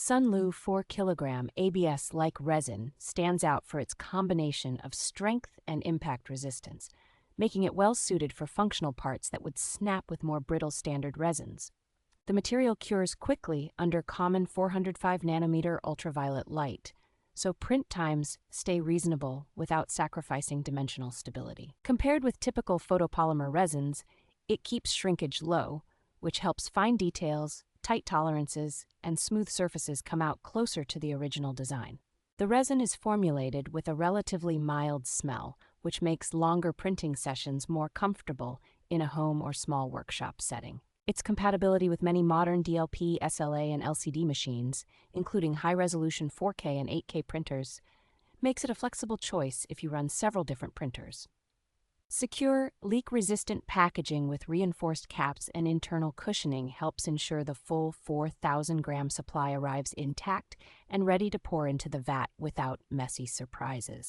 SUNLU 4KG ABS Like Resin stands out for its combination of strength and impact resistance, making it well suited for functional parts that would snap with more brittle standard resins. The material cures quickly under common 405 nanometer ultraviolet light, so print times stay reasonable without sacrificing dimensional stability. Compared with typical photopolymer resins, it keeps shrinkage low, which helps fine details, tight tolerances, and smooth surfaces come out closer to the original design. The resin is formulated with a relatively mild smell, which makes longer printing sessions more comfortable in a home or small workshop setting. Its compatibility with many modern DLP, SLA, and LCD machines, including high-resolution 4K and 8K printers, makes it a flexible choice if you run several different printers. Secure, leak-resistant packaging with reinforced caps and internal cushioning helps ensure the full 4,000-gram supply arrives intact and ready to pour into the vat without messy surprises.